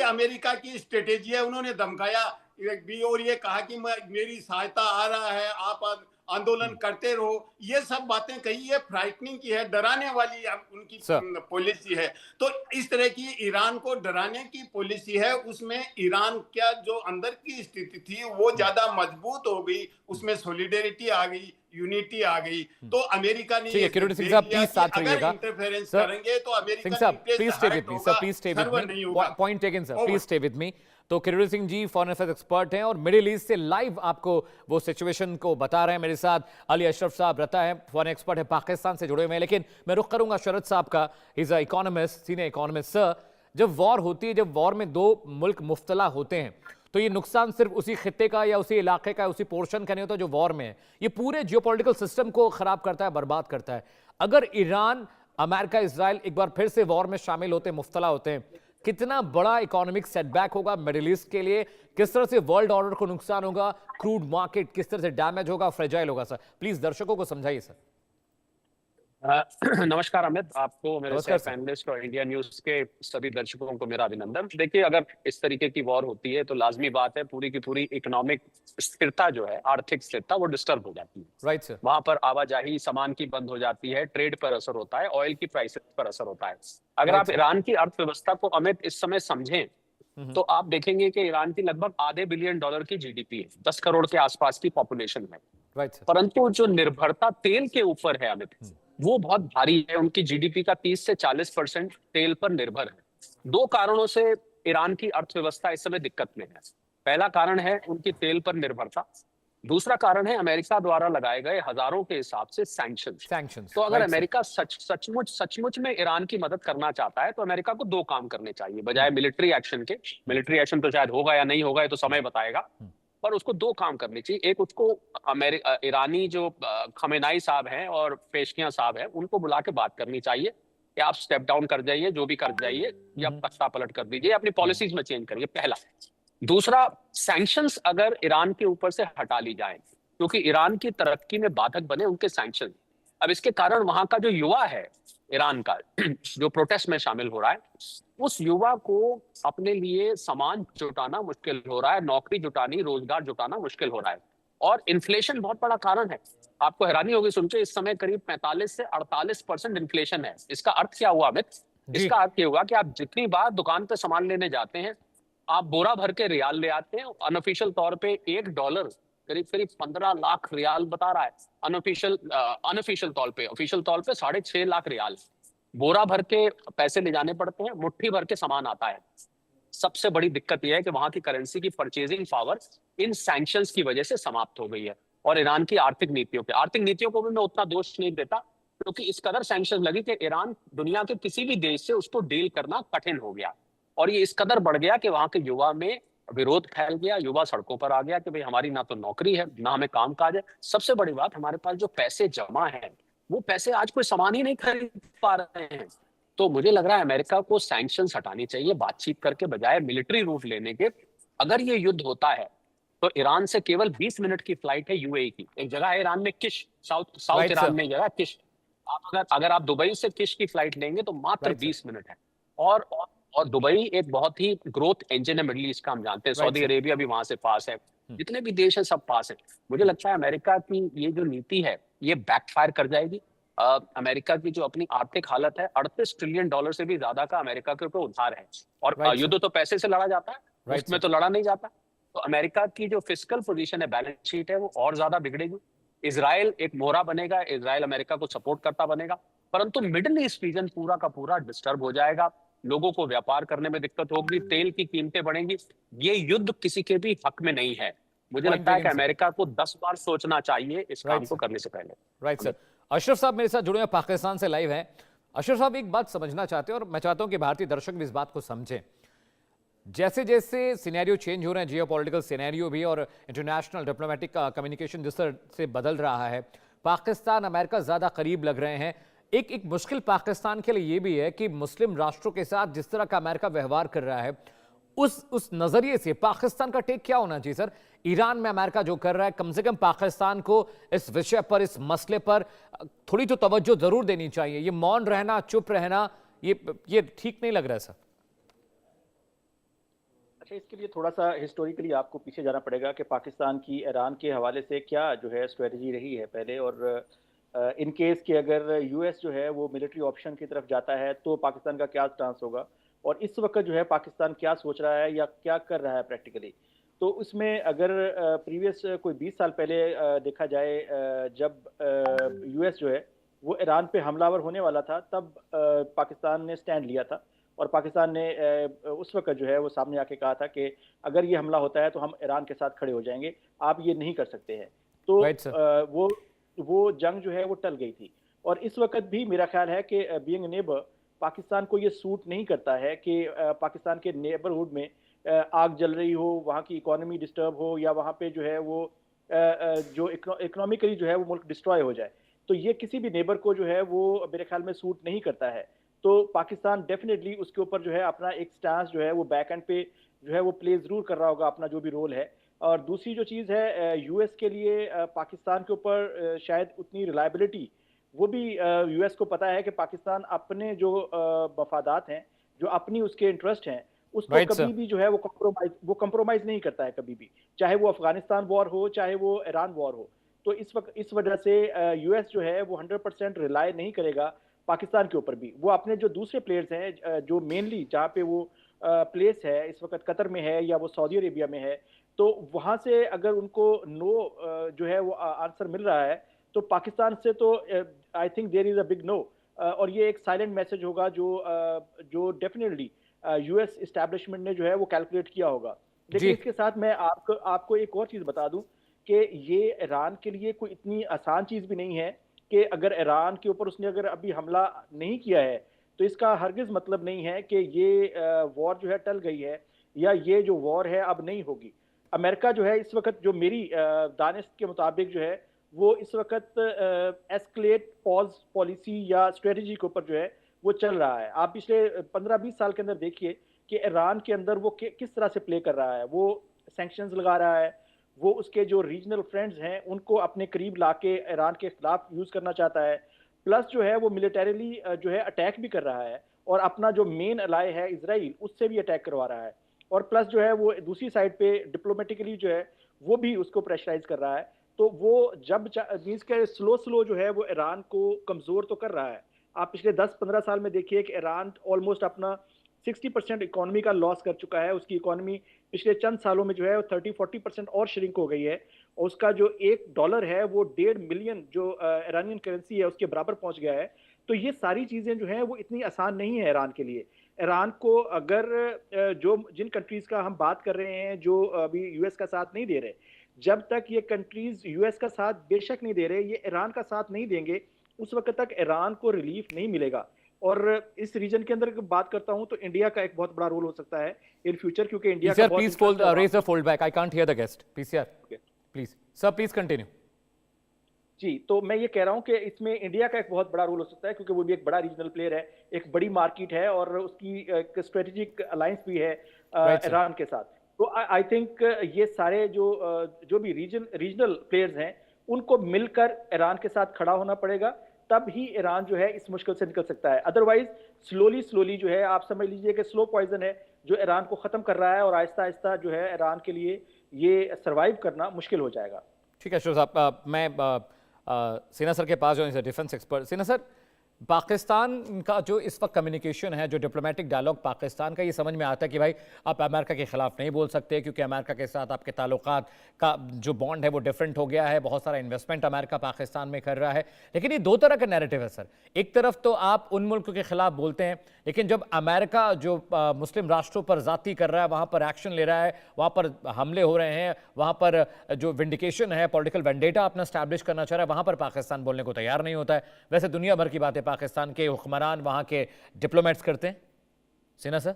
America की strategy है, उन्होंने धमकाया भी और ये कहा कि मेरी सहायता आ रहा है, आप आंदोलन करते रहो। ये सब बातें कही, ये फ्राइटनिंग की है, डराने वाली उनकी पॉलिसी है। तो इस तरह की ईरान को डराने की पॉलिसी है। उसमें ईरान क्या जो अंदर की स्थिति थी वो ज्यादा मजबूत हो गई, उसमें सॉलिडेरिटी आ गई, यूनिटी आ गई। तो अमेरिका ने ये देख लिया कि अगर इंटरफेरेंस करेंगे तो अमेरिकन इंटरेस्ट हर्ट होगा, सर्वर नहीं होगा। Point taken sir, please stay with me. तो Kirori Singh ji foreign affairs expert हैं और मिडिल ईस्ट से लाइव आपको वो सिचुएशन को बता रहे हैं। मेरे साथ अली अशरफ साहब रहता है, फॉरेन एक्सपर्ट है, पाकिस्तान से जुड़े हुए हैं। लेकिन मैं रुख करूंगा शरद साहब का, is a economist, senior economist. Sir, जब वॉर होती है, जब वॉर में दो मुल्क मुफ्तला होते हैं, तो ये नुकसान सिर्फ उसी खित्ते का या उसी इलाके का, उसी पोर्शन का नहीं होता जो वॉर में है, ये पूरे जियोपॉलिटिकल सिस्टम को खराब करता है, बर्बाद करता है। अगर ईरान, अमेरिका, इजराइल एक बार फिर से वॉर में शामिल होते हैं, मुफ्तला होते हैं, कितना बड़ा इकोनॉमिक सेटबैक होगा मिडिल ईस्ट के लिए? किस तरह से वर्ल्ड ऑर्डर को नुकसान होगा? क्रूड मार्केट किस तरह से डैमेज होगा, फ्रेजाइल होगा? सर प्लीज दर्शकों को समझाइए सर। नमस्कार अमित, आपको, मेरे साथ पैनलिस्ट और इंडिया न्यूज के सभी दर्शकों को मेरा अभिनंदन। देखिए, अगर इस तरीके की वॉर होती है तो लाजमी बात है पूरी की पूरी इकोनॉमिक स्थिरता जो है, आर्थिक स्थिरता, वो डिस्टर्ब हो जाती है। Right sir. वहां पर आवाजाही सामान की बंद हो जाती है, ट्रेड पर असर होता है, ऑयल की प्राइसेस पर असर होता है। अगर आप ईरान की अर्थव्यवस्था को अमित इस समय समझें तो आप देखेंगे कि ईरान की लगभग $500 बिलियन की जीडीपी है, 10 करोड़ के आसपास की पॉपुलेशन है। परंतु जो निर्भरता तेल के ऊपर है अमित, वो बहुत भारी है। उनकी जीडीपी का 30 से 40% तेल पर निर्भर है। दो कारणों से ईरान की अर्थव्यवस्था इस समय दिक्कत में है। पहला कारण है उनकी तेल पर निर्भरता, दूसरा कारण है अमेरिका द्वारा लगाए गए हजारों के हिसाब से सैंक्शंस। तो अगर अमेरिका सचमुच में ईरान की मदद करना चाहता है तो अमेरिका को दो काम करने चाहिए बजाय मिलिट्री एक्शन के। मिलिट्री एक्शन तो शायद होगा या नहीं होगा, ये तो समय बताएगा, पर उसको दो काम करने चाहिए। एक, उसको ईरानी जो खमेनाई साहब हैं और पेशकियां साहब हैं, उनको बुला के बात करनी चाहिए कि आप स्टेप डाउन कर जाइए, जो भी कर जाइए, या तख्ता पलट कर दीजिए, अपनी पॉलिसीज में चेंज करिए, पहला। दूसरा, सैंक्शंस अगर ईरान के ऊपर से हटा ली जाए, क्योंकि ईरान की तरक्की में बाधक बने उनके सैंक्शन। अब इसके कारण वहां का जो युवा है ईरान का, जो प्रोटेस्ट में शामिल हो रहा है, उस युवा को अपने लिए सामान जुटाना मुश्किल हो रहा है, नौकरी जुटानी, रोजगार जुटाना मुश्किल हो रहा है। और इन्फ्लेशन बहुत बड़ा कारण है। आपको हैरानी होगी सुन के, इस समय करीब 45 से 48% इन्फ्लेशन है। इसका अर्थ क्या हुआ अमित? इसका अर्थ ये हुआ कि आप जितनी बार दुकान पे सामान लेने जाते हैं, आप बोरा भर के रियाल ले आते हैं। अनऑफिशियल तौर पे $1 करीब 15 लाख रियाल बता रहा है अनऑफिशियल तौर पे। ऑफिशियल तौर पे 6.5 लाख रियाल बोरा भर के पैसे ले जाने पड़ते हैं, मुट्ठी भर के सामान आता है। सबसे बड़ी दिक्कत यह है कि वहां की करेंसी की परचेजिंग पावर इन सैंक्शंस की वजह से समाप्त हो गई है। और ईरान की आर्थिक नीतियों को भी मैं उतना दोष नहीं देता, क्योंकि इस कदर सैंक्शन लगी कि ईरान दुनिया के किसी भी देश से उसको डील करना कठिन हो गया। और ये इस कदर बढ़ गया कि वहां के युवा में विरोध फैल गया, युवा सड़कों पर आ गया कि भाई हमारी ना तो नौकरी है, ना हमें काम काज है। सबसे बड़ी बात, हमारे पास जो पैसे जमा है, वो पैसे आज कोई सामान ही नहीं खरीद पा रहे हैं। तो मुझे लग रहा है अमेरिका को सैंक्शंस हटानी चाहिए, बातचीत करके, बजाय मिलिट्री रूट लेने के। अगर ये युद्ध होता है तो ईरान से केवल 20 मिनट की फ्लाइट है यूएई की। एक जगह है ईरान में किश, साउथ ईरान में जगह किश। अगर आप दुबई से किश की फ्लाइट लेंगे तो मात्र 20 मिनट है। और दुबई एक बहुत ही ग्रोथ इंजन है मिडिल ईस्ट का, हम जानते हैं। सऊदी अरेबिया भी वहां से पास है, जितने भी देश हैं सब पास है। मुझे लगता है अमेरिका की ये जो नीति है ये बैकफायर कर जाएगी। अमेरिका की जो अपनी आर्थिक हालत है, $38 ट्रिलियन से भी ज्यादा का अमेरिका के ऊपर उधार है। और युद्ध तो पैसे से लड़ा जाता है, उसमें तो लड़ा नहीं जाता। तो अमेरिका की जो फिस्कल पोजीशन है, बैलेंस शीट है, वो और ज्यादा बिगड़ेगी। इजराइल एक मोहरा बनेगा, इजराइल अमेरिका को सपोर्ट करता बनेगा, परंतु मिडिल ईस्ट रीजन पूरा का पूरा डिस्टर्ब हो जाएगा। लोगों को व्यापार करने में दिक्कत होगी, तेल की कीमतें बढ़ेंगी। ये युद्ध किसी के भी हक में नहीं है। मुझे लगता है कि अमेरिका को 10 बार सोचना चाहिए इस काम को करने से पहले। Right sir. अशरफ साहब मेरे साथ जुड़े हैं, पाकिस्तान से लाइव हैं। अशरफ साहब, एक बात समझना चाहते हैं और मैं चाहता हूं कि भारतीय दर्शक भी इस बात को समझें। जैसे जैसे सिनेरियो चेंज हो रहे हैं, जियोपॉलिटिकल सिनेरियो भी, और इंटरनेशनल डिप्लोमेटिक कम्युनिकेशन जिस तरह से बदल रहा है, पाकिस्तान अमेरिका ज्यादा करीब लग रहे हैं। एक मुश्किल पाकिस्तान के लिए ये भी है कि मुस्लिम राष्ट्रों के साथ जिस तरह का अमेरिका व्यवहार कर रहा है, उस नजरिए से पाकिस्तान का टेक क्या होना चाहिए सर? ईरान में अमेरिका जो कर रहा है, कम से कम पाकिस्तान को इस विषय पर, इस मसले पर थोड़ी तो तवज्जो जरूर देनी चाहिए। ये मौन रहना, चुप रहना, ये ठीक नहीं लग रहा है सर। अच्छा, इसके लिए थोड़ा सा हिस्टोरिकली आपको पीछे जाना पड़ेगा कि पाकिस्तान की ईरान के हवाले से क्या जो है स्ट्रेटजी रही है पहले, और इन केस कि अगर यूएस जो है वो मिलिट्री ऑप्शन की तरफ जाता है तो पाकिस्तान का क्या स्टांस होगा, और इस वक्त जो है पाकिस्तान क्या सोच रहा है या क्या कर रहा है प्रैक्टिकली। तो उसमें अगर प्रीवियस कोई 20 साल पहले देखा जाए, जब यूएस जो है वो ईरान पे हमलावर होने वाला था, तब पाकिस्तान ने स्टैंड लिया था, और पाकिस्तान ने उस वक्त जो है वो सामने आके कहा था कि अगर ये हमला होता है तो हम ईरान के साथ खड़े हो जाएंगे, आप ये नहीं कर सकते हैं। तो राइट सर। वो जंग जो है वो टल गई थी। और इस वक्त भी मेरा ख्याल है कि बीइंग नेबर, पाकिस्तान को ये सूट नहीं करता है कि पाकिस्तान के नेबरहुड में आग जल रही हो, वहाँ की इकोनॉमी डिस्टर्ब हो, या वहाँ पे जो है वो जो इकोनॉमिकली जो है वो मुल्क डिस्ट्रॉय हो जाए। तो ये किसी भी नेबर को जो है वो मेरे ख्याल में सूट नहीं करता है। तो पाकिस्तान डेफिनेटली उसके ऊपर जो है अपना एक स्टांस जो है वो बैक एंड पे जो है वो प्ले जरूर कर रहा होगा अपना जो भी रोल है। और दूसरी जो चीज़ है, यूएस के लिए पाकिस्तान के ऊपर शायद उतनी रिलायबिलिटी, वो भी यूएस को पता है कि पाकिस्तान अपने जो मफादात हैं, जो अपनी उसके इंटरेस्ट हैं, उसको राइट कभी सर। भी जो है वो कंप्रोमाइज नहीं करता है कभी भी, चाहे वो अफगानिस्तान वॉर हो, चाहे वो ईरान वॉर हो। तो इस वजह से यूएस जो है वो 100% रिलाय नहीं करेगा पाकिस्तान के ऊपर भी। वो अपने जो दूसरे प्लेयर्स हैं, जो मेनली जहाँ पे वो प्लेस है इस वक्त कतर में है या वो सऊदी अरेबिया में है, तो वहां से अगर उनको नो जो है वो आंसर मिल रहा है, तो पाकिस्तान से तो I think there is a big no. और ये एक साइलेंट मैसेज होगा जो डेफिनेटली यूएस इस्टेब्लिशमेंट ने जो है वो कैलकुलेट किया होगा। लेकिन जी। इसके साथ मैं आपको एक और चीज बता दूं कि ये ईरान के लिए कोई इतनी आसान चीज भी नहीं है कि अगर ईरान के ऊपर उसने अगर अभी हमला नहीं किया है तो इसका हरगिज मतलब नहीं है कि ये वॉर जो है टल गई है, या ये जो वॉर है अब नहीं होगी। अमेरिका जो है इस वक्त, जो मेरी दानिश के मुताबिक जो है, वो इस वक्त एस्केलेट पॉज पॉलिसी या स्ट्रेटजी के ऊपर जो है वो चल रहा है। आप पिछले 15-20 साल के अंदर देखिए कि ईरान के अंदर वो किस तरह से प्ले कर रहा है। वो सैंक्शंस लगा रहा है, वो उसके जो रीजनल फ्रेंड्स हैं उनको अपने करीब लाके ईरान के खिलाफ यूज करना चाहता है, प्लस जो है वो मिलिटरीली जो है अटैक भी कर रहा है, और अपना जो मेन अलाय है इजराइल उससे भी अटैक करवा रहा है, और प्लस जो है वो दूसरी साइड पे डिप्लोमेटिकली जो है वो भी उसको प्रेशराइज कर रहा है। तो वो जब मीन्स के स्लो स्लो जो है वो ईरान को कमजोर तो कर रहा है। आप पिछले 10-15 साल में देखिए कि ईरान ऑलमोस्ट अपना 60% इकोनॉमी का लॉस कर चुका है। उसकी इकोनॉमी पिछले चंद सालों में जो है 30-40% और श्रिंक हो गई है, और उसका जो $1 है वो 1.5 मिलियन जो ईरानियन करेंसी है उसके बराबर पहुंच गया है। तो ये सारी चीजें जो हैं वो इतनी आसान नहीं है ईरान के लिए। ईरान को अगर जो जिन कंट्रीज का हम बात कर रहे हैं जो अभी यूएस का साथ नहीं दे रहे, जब तक ये कंट्रीज यूएस का साथ बेशक नहीं दे रहे, ये ईरान का साथ नहीं देंगे, उस वक्त तक ईरान को रिलीफ नहीं मिलेगा। और इस रीजन के अंदर बात करता हूं तो इंडिया का एक बहुत बड़ा रोल हो सकता है इन फ्यूचर, क्योंकि इंडिया का PCR, बहुत please interest है। raise the fold back. I can't hear the guest. PCR, please. Sir, please continue. जी, तो मैं ये कह रहा हूँ कि इसमें इंडिया का एक बहुत बड़ा रोल हो सकता है, क्योंकि वो भी एक बड़ा रीजनल प्लेयर है, एक बड़ी मार्केट है, और उसकी एक स्ट्रेटेजिक अलायंस भी है Right, sir. ईरान के साथ। तो आई थिंक ये सारे जो भी रीजनल प्लेयर्स हैं उनको मिलकर ईरान के साथ खड़ा होना पड़ेगा, तब ही ईरान जो है इस मुश्किल से निकल सकता है। अदरवाइज स्लोली जो है, आप समझ लीजिए कि स्लो पॉइजन है जो ईरान को खत्म कर रहा है, और आहिस्ता आहिस्ता जो है ईरान के लिए ये सर्वाइव करना मुश्किल हो जाएगा। ठीक है अशरफ साहब, मैं सिन्हा सर के पास जो है defence expert. Sinha sir, Pakistan का जो इस वक्त कम्युनिकेशन है, जो डिप्लोमेटिक डायलॉग पाकिस्तान का, ये समझ में आता है कि भाई आप अमेरिका के खिलाफ नहीं बोल सकते, क्योंकि अमेरिका के साथ आपके ताल्लुकात का जो बॉन्ड है वो डिफरेंट हो गया है, बहुत सारा इन्वेस्टमेंट अमेरिका पाकिस्तान में कर रहा है। लेकिन ये दो तरह का नैरेटिव है सर। एक तरफ तो आप उन मुल्क के खिलाफ बोलते हैं, लेकिन जब अमेरिका जो मुस्लिम राष्ट्रों पर जाती कर रहा है, वहाँ पर एक्शन ले रहा है, वहाँ पर हमले हो रहे हैं, वहाँ पर जो विंडिकेशन है, पॉलिटिकल वेंडेटा अपना स्टैब्लिश करना चाह रहा है, वहाँ पर पाकिस्तान बोलने को तैयार नहीं होता है। वैसे दुनिया भर की बातें पाकिस्तान के हुक्मरान, वहाँ के डिप्लोमेट्स करते हैं। सिन्हा सर,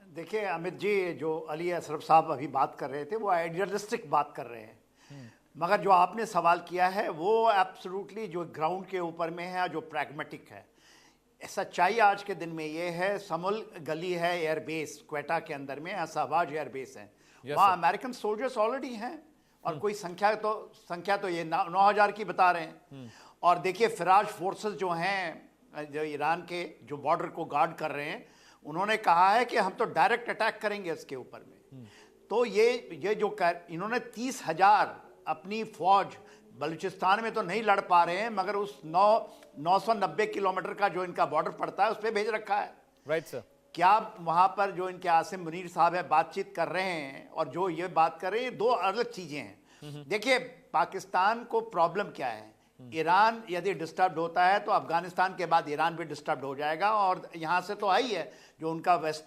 देखिए अमित जी, जो अली अशरफ साहब अभी बात कर रहे थे वो आइडियलिस्टिक बात कर रहे हैं, मगर जो आपने सवाल किया है वो एब्सोल्युटली जो ग्राउंड के ऊपर में है, जो प्रैग्मेटिक है। सच्चाई आज के दिन में ये है, समल गली है एयरबेस क्वेटा के अंदर में, शहबाज एयरबेस है, वहाँ अमेरिकन सोल्जर्स ऑलरेडी हैं, और कोई संख्या तो ये 9,000 की बता रहे हैं। और देखिए फिराज फोर्सेस जो हैं, जो ईरान के जो बॉर्डर को गार्ड कर रहे हैं, उन्होंने कहा है कि हम तो डायरेक्ट अटैक करेंगे इसके ऊपर में। तो ये जो इन्होंने 30,000 अपनी फौज बलूचिस्तान में तो नहीं लड़ पा रहे हैं, मगर उस 990 किलोमीटर का जो इनका बॉर्डर पड़ता है उस पर भेज रखा है। Right sir. क्या वहां पर जो इनके आसिम मुनीर साहब है बातचीत कर रहे हैं और जो ये बात कर रहे हैं, दो अलग चीजें हैं। देखिए पाकिस्तान को प्रॉब्लम क्या है, ईरान यदि डिस्टर्ब होता है तो अफगानिस्तान के बाद ईरान भी डिस्टर्ब हो जाएगा, और यहां से तो आई है जो उनका वेस्ट